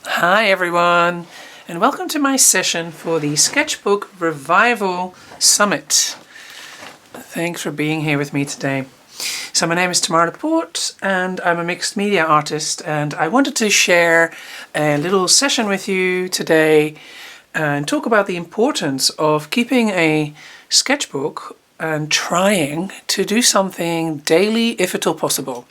Hi everyone, and welcome to my session for the Sketchbook Revival Summit. Thanks for being here with me today. So my name is Tamara Laporte and I'm a mixed media artist, and I wanted to share a little session with you today and talk about the importance of keeping a sketchbook and trying to do something daily if at all possible.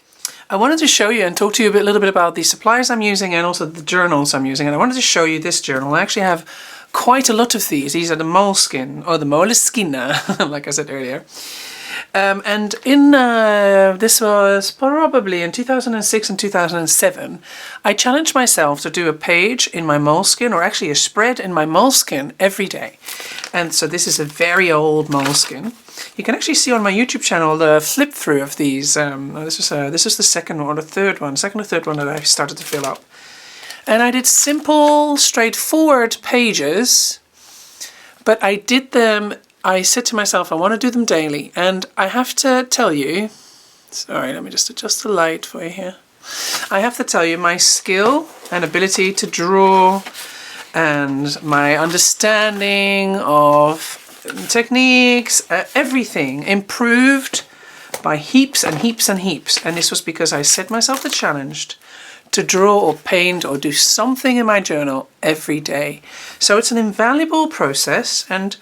I wanted to show you and talk to you a little bit about the supplies I'm using and also the journals I'm using. And I wanted to show you this journal. I actually have quite a lot of these. These are the Moleskine, or the Moleskine, like I said earlier. And in this was probably in 2006 and 2007, I challenged myself to do a page in my Moleskine, or actually a spread in my Moleskine every day. And so this is a very old Moleskine. You can actually see on my YouTube channel the flip through of these. This is the second or the third one that I started to fill up. And I did simple, straightforward pages, but I did them. I said to myself, I want to do them daily. And I have to tell you, sorry, let me just adjust the light for you here. I have to tell you, my skill and ability to draw and my understanding of techniques, everything improved by heaps and heaps and heaps. And this was because I set myself the challenge to draw or paint or do something in my journal every day. So it's an invaluable process, and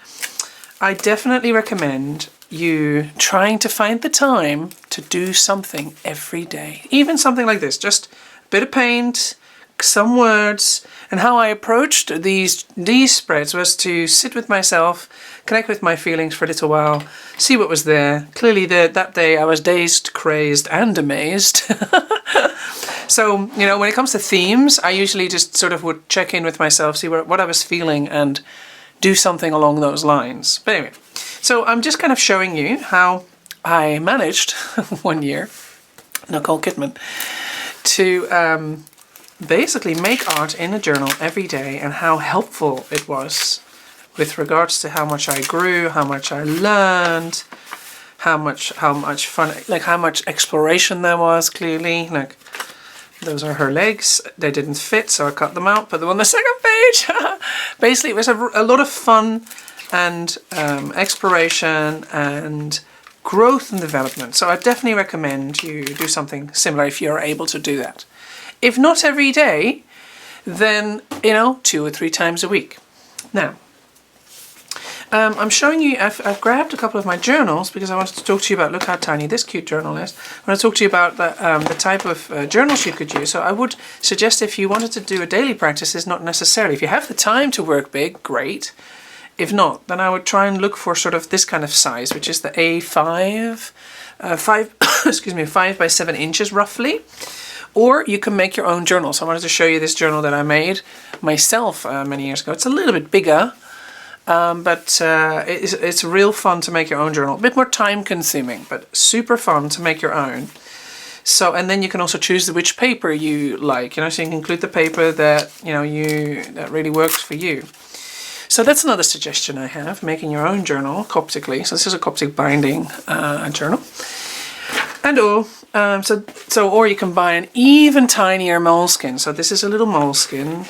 I definitely recommend you trying to find the time to do something every day. Even something like this, just a bit of paint, some words. And how I approached these spreads was to sit with myself, connect with my feelings for a little while, see what was there. Clearly that day I was dazed, crazed and amazed. So, you know, when it comes to themes, I usually just sort of would check in with myself, see what I was feeling and do something along those lines. But anyway, so I'm just kind of showing you how I managed one year, Nicole Kidman, to basically make art in a journal every day, and how helpful it was with regards to how much I grew, how much I learned, how much fun, like how much exploration there was. Clearly, like those are her legs. They didn't fit, so I cut them out, put them on the second page. Basically, it was a lot of fun and exploration and growth and development. So I definitely recommend you do something similar if you're able to do that. If not every day, then, 2 or 3 times a week. Now, I'm showing you, I've grabbed a couple of my journals because I wanted to talk to you about, look how tiny this cute journal is. I want to talk to you about the type of journals you could use. So I would suggest, if you wanted to do a daily practice, is not necessarily. If you have the time to work big, great. If not, then I would try and look for sort of this kind of size, which is the A5, 5 by 7 inches roughly. Or you can make your own journal. So I wanted to show you this journal that I made myself many years ago. It's a little bit bigger, but it's real fun to make your own journal. A bit more time consuming, but super fun to make your own. So, and then you can also choose which paper you like, so you can include the paper that, that really works for you. So that's another suggestion I have, making your own journal Coptically. So this is a Coptic binding journal. And or you can buy an even tinier Moleskine. So this is a little Moleskine,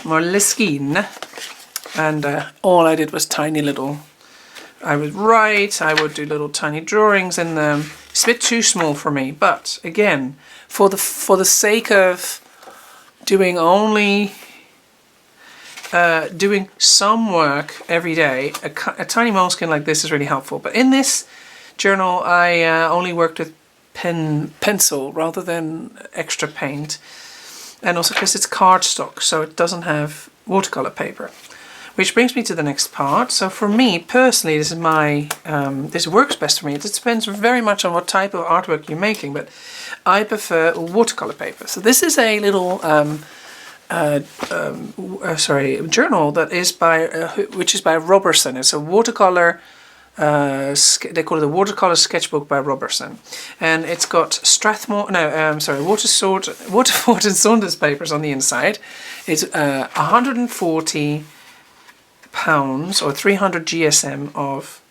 and all I did was tiny little. I would write, I would do little tiny drawings in them. It's a bit too small for me, but again, for the sake of doing doing some work every day, a tiny Moleskine like this is really helpful. But in this journal, I only worked with pencil rather than extra paint, and also because it's cardstock, so it doesn't have watercolor paper. Which brings me to the next part. So for me personally, this is this works best for me. It depends very much on what type of artwork you're making, but I prefer watercolor paper. So this is a little journal that is which is by Robertson. It's a watercolor. They call it the Watercolor Sketchbook by Robertson, and it's got Waterford and Saunders papers on the inside. It's 140 pounds or 300 GSM of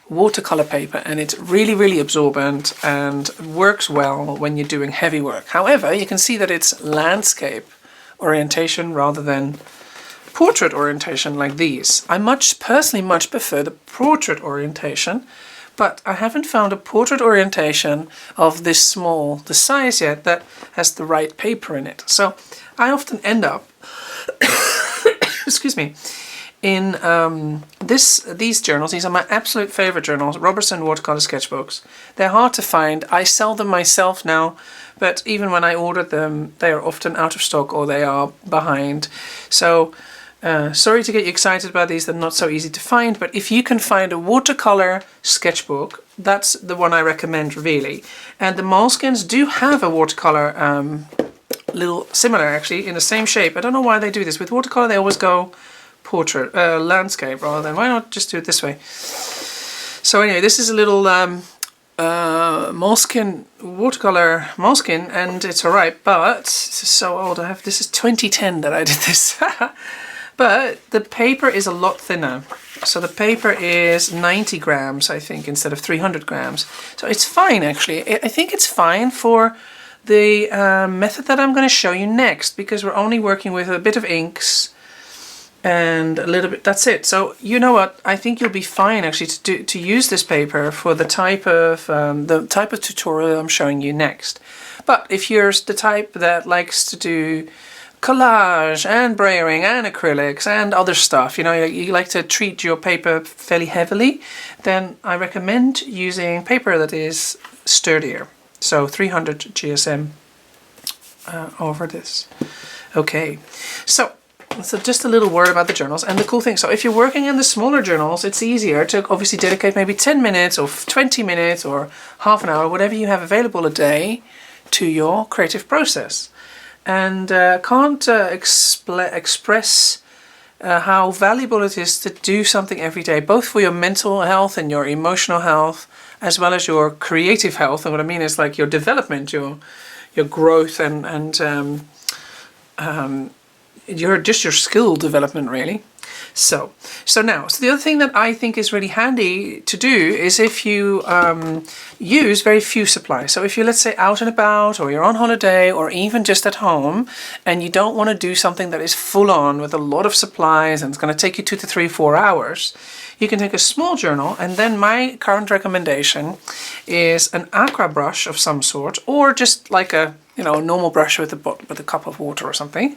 watercolor paper, and it's really, really absorbent and works well when you're doing heavy work. However, you can see that it's landscape orientation rather than portrait orientation like these. I personally much prefer the portrait orientation, but I haven't found a portrait orientation of this small, the size yet, that has the right paper in it. So I often end up, excuse me, in these journals. These are my absolute favorite journals, Robertson watercolor sketchbooks. They're hard to find. I sell them myself now, but even when I ordered them, they are often out of stock or they are behind. So sorry to get you excited about these. They're not so easy to find, but if you can find a watercolor sketchbook, that's the one I recommend really. And the Moleskines do have a watercolor little similar actually in the same shape. I don't know why they do this. With watercolor they always go portrait, landscape rather than, why not just do it this way? So anyway, this is a little Moleskine, watercolor Moleskine, and it's alright, but this is so old. This is 2010 that I did this. But the paper is a lot thinner. So the paper is 90 grams, I think, instead of 300 grams. So it's fine, actually. I think it's fine for the method that I'm going to show you next, because we're only working with a bit of inks and a little bit, that's it. So you know what, I think you'll be fine actually to use this paper for the type of tutorial I'm showing you next. But if you're the type that likes to do collage and brayering and acrylics and other stuff, you know, you like to treat your paper fairly heavily, then I recommend using paper that is sturdier. So 300 GSM over this. Okay, so just a little word about the journals and the cool thing. So if you're working in the smaller journals, it's easier to obviously dedicate maybe 10 minutes or 20 minutes or half an hour, whatever you have available a day, to your creative process. And can't express how valuable it is to do something every day, both for your mental health and your emotional health, as well as your creative health. And what I mean is like your development, your growth, and your skill development really. So the other thing that I think is really handy to do is if you use very few supplies. So if you're, let's say, out and about, or you're on holiday, or even just at home, and you don't want to do something that is full on with a lot of supplies and it's going to take you 2 to 3, 4 hours, you can take a small journal. And then my current recommendation is an aqua brush of some sort, or just like a normal brush with a cup of water or something.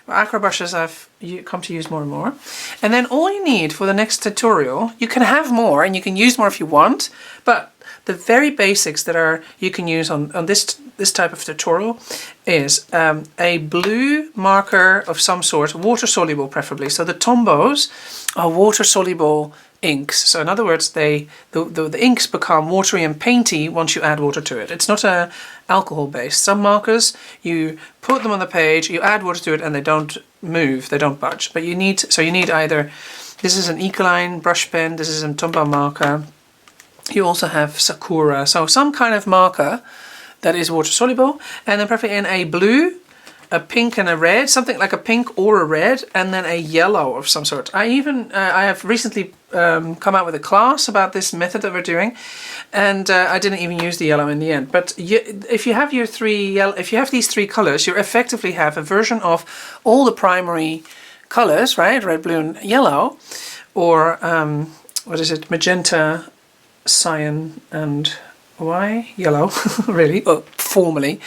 Aqua brushes I've come to use more and more. And then all you need for the next tutorial, you can have more and you can use more if you want, but the very basics that you can use on this type of tutorial is a blue marker of some sort, water soluble preferably. So the Tombos are water soluble inks. So in other words, the inks become watery and painty once you add water to it. It's not alcohol based. Some markers, you put them on the page, you add water to it, and they don't move, they don't budge. But you need either, this is an Ecoline brush pen, this is a Tombow marker. You also have Sakura, so some kind of marker that is water soluble, and then preferably in a blue, a pink and a red, something like a pink or a red, and then a yellow of some sort. I have recently come out with a class about this method that we're doing, and I didn't even use the yellow in the end. But if you have these three colors, you effectively have a version of all the primary colors, right? Red, blue, and yellow, or what is it? Magenta, cyan, and why yellow? Really? Oh, formally.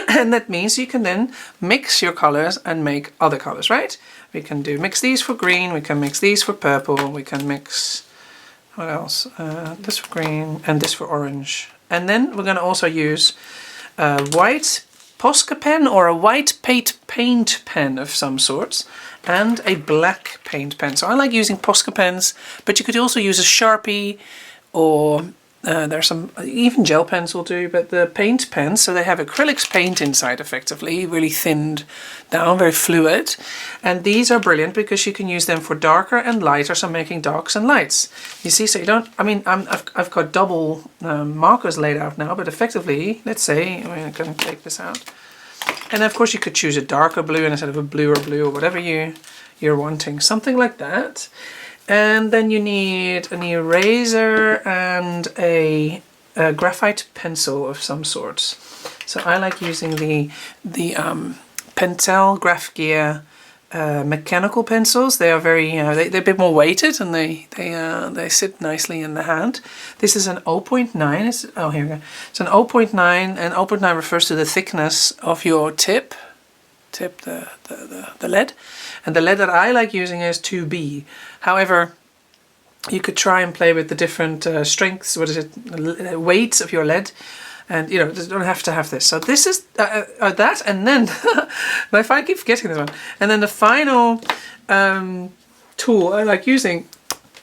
And that means you can then mix your colors and make other colors, right? We can mix these for green, we can mix these for purple, we can mix, what else? This for green and this for orange. And then we're going to also use a white Posca pen or a white paint pen of some sorts, and a black paint pen. So I like using Posca pens, but you could also use a Sharpie, or there's some, even gel pens will do, but the paint pens, so they have acrylics paint inside effectively, really thinned down, very fluid. And these are brilliant because you can use them for darker and lighter, so making darks and lights. You see, so you don't, I mean, I've got double markers laid out now, but effectively, let's say, I'm going to take this out. And of course you could choose a darker blue instead of a bluer blue, or whatever you're wanting, something like that. And then you need an eraser and a graphite pencil of some sorts. So I like using the Pentel Graph Gear mechanical pencils. They are very, they're a bit more weighted, and they sit nicely in the hand. This is an 0.9. Oh, here we go. It's an 0.9, and 0.9 refers to the thickness of your tip, the lead. And the lead that I like using is 2B. However, you could try and play with the different strengths, weights of your lead. And, you don't have to have this. So this is that, and then, if I keep forgetting this one. And then the final tool I like using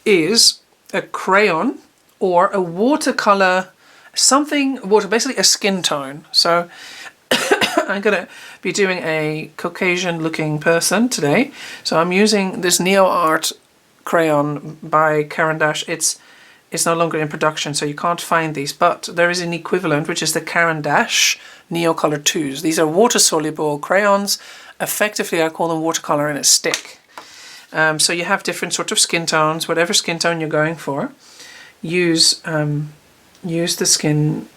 is a crayon or a watercolor, basically a skin tone. So I'm going to be doing a Caucasian looking person today. So I'm using this Neo Art crayon by Caran d'Ache. It's no longer in production, so you can't find these, but there is an equivalent, which is the Caran d'Ache Neo Color 2s. These are water-soluble crayons. Effectively, I call them watercolor in a stick. So you have different sort of skin tones. Whatever skin tone you're going for, use a skin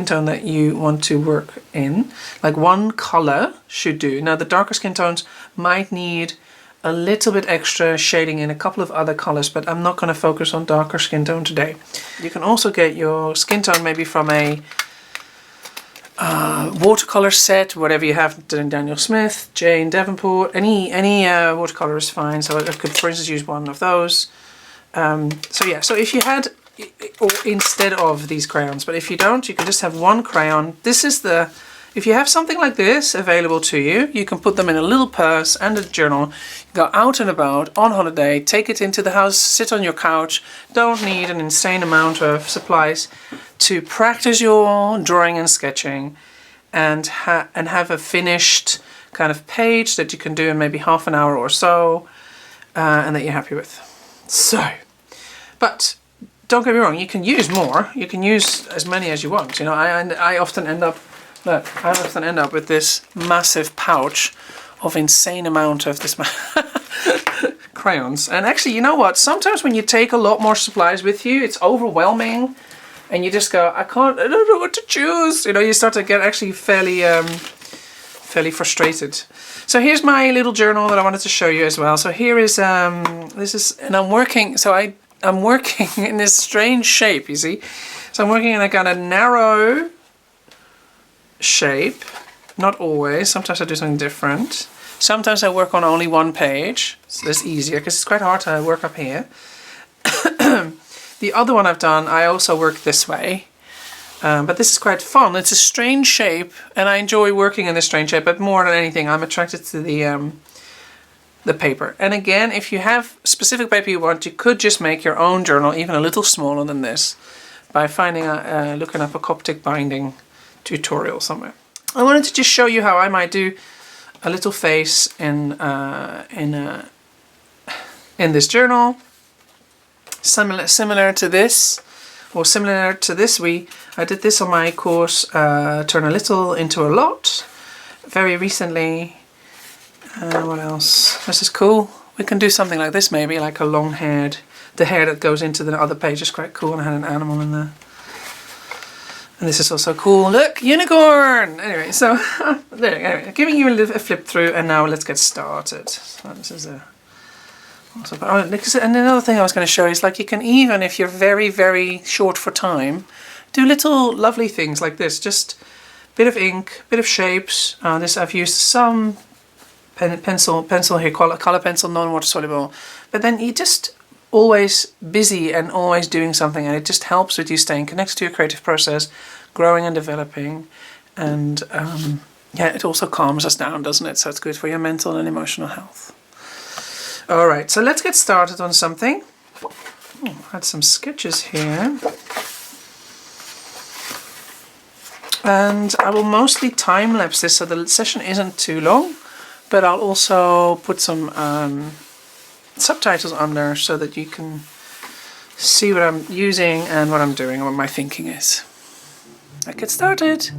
tone that you want to work in. Like one color should do. Now, the darker skin tones might need a little bit extra shading in a couple of other colors, but I'm not going to focus on darker skin tone today. You can also get your skin tone maybe from a watercolor set, whatever you have, Daniel Smith, Jane Davenport, any watercolor is fine. So I could, for instance, use one of those. So if you had, or instead of these crayons, but if you don't, you can just have one crayon. If you have something like this available to you, you can put them in a little purse and a journal, go out and about on holiday, take it into the house, sit on your couch. Don't need an insane amount of supplies to practice your drawing and sketching, and have a finished kind of page that you can do in maybe half an hour or so, and that you're happy with. So, but don't get me wrong, you can use more. You can use as many as you want. I often end up with this massive pouch of insane amount of this crayons. And actually, you know what? Sometimes when you take a lot more supplies with you, it's overwhelming, and you just go, I don't know what to choose. You start to get actually fairly frustrated. So here's my little journal that I wanted to show you as well. So here is and I'm working. So I'm working in this strange shape. You see, so I'm working in a kind of narrow shape. Not always. Sometimes I do something different. Sometimes I work on only one page, so that's easier because it's quite hard to work up here. The other one I've done, I also work this way, but this is quite fun. It's a strange shape, and I enjoy working in this strange shape, but more than anything, I'm attracted to the paper. And again, if you have specific paper you want, you could just make your own journal, even a little smaller than this, by looking up a Coptic binding tutorial somewhere. I wanted to just show you how I might do a little face in this journal, similar to this, or similar to this. I did this on my course, Turn a Little into a Lot, very recently. What else? This is cool. We can do something like this, maybe like a long haired. The hair that goes into the other page is quite cool, and I had an animal in there. And this is also cool. Look, unicorn! Anyway, so there. Anyway, giving you a flip through, and now let's get started. So this is and another thing I was going to show is, like, you can, even if you're very, very short for time, do little lovely things like this. Just bit of ink, bit of shapes. This I've used some pencil here, color pencil, non-water soluble. But then you just always busy and always doing something, and it just helps with you staying connected to your creative process, growing and developing, and it also calms us down, doesn't it? So it's good for your mental and emotional health. All right, so let's get started on something. I had some sketches here, and I will mostly time lapse this so the session isn't too long, but I'll also put some subtitles under so that you can see what I'm using and what I'm doing and what my thinking is. Let's get started.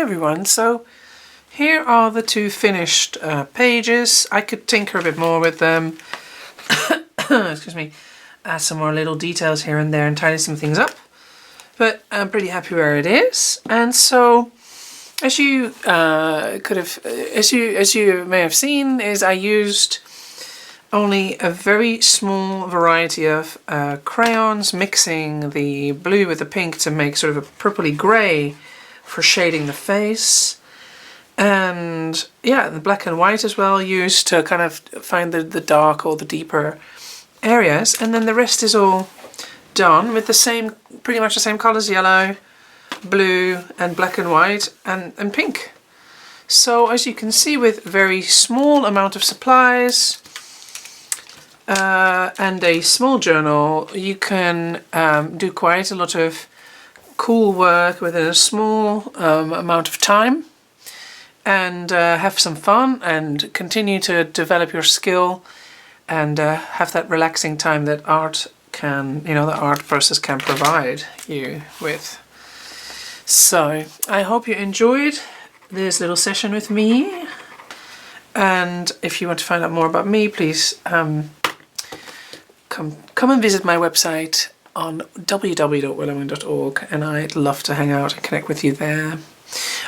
everyone, so here are the two finished pages. I could tinker a bit more with them, excuse me, add some more little details here and there and tidy some things up, but I'm pretty happy where it is. And so as you as you may have seen, is I used only a very small variety of crayons, mixing the blue with the pink to make sort of a purpley grey for shading the face. And yeah, the black and white as well used to kind of find the dark or the deeper areas. And then the rest is all done with the same, pretty much the same colours, yellow, blue and black and white and pink. So as you can see, with very small amount of supplies and a small journal, you can do quite a lot of cool work within a small amount of time, and have some fun and continue to develop your skill and have that relaxing time that art can, the art process can provide you with. So I hope you enjoyed this little session with me, and if you want to find out more about me, please come and visit my website on www.willowing.org, and I'd love to hang out and connect with you there.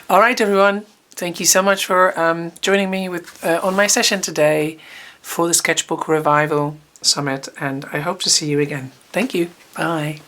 All right, everyone, thank you so much for joining me on my session today for the Sketchbook Revival Summit, and I hope to see you again. Thank you. Bye.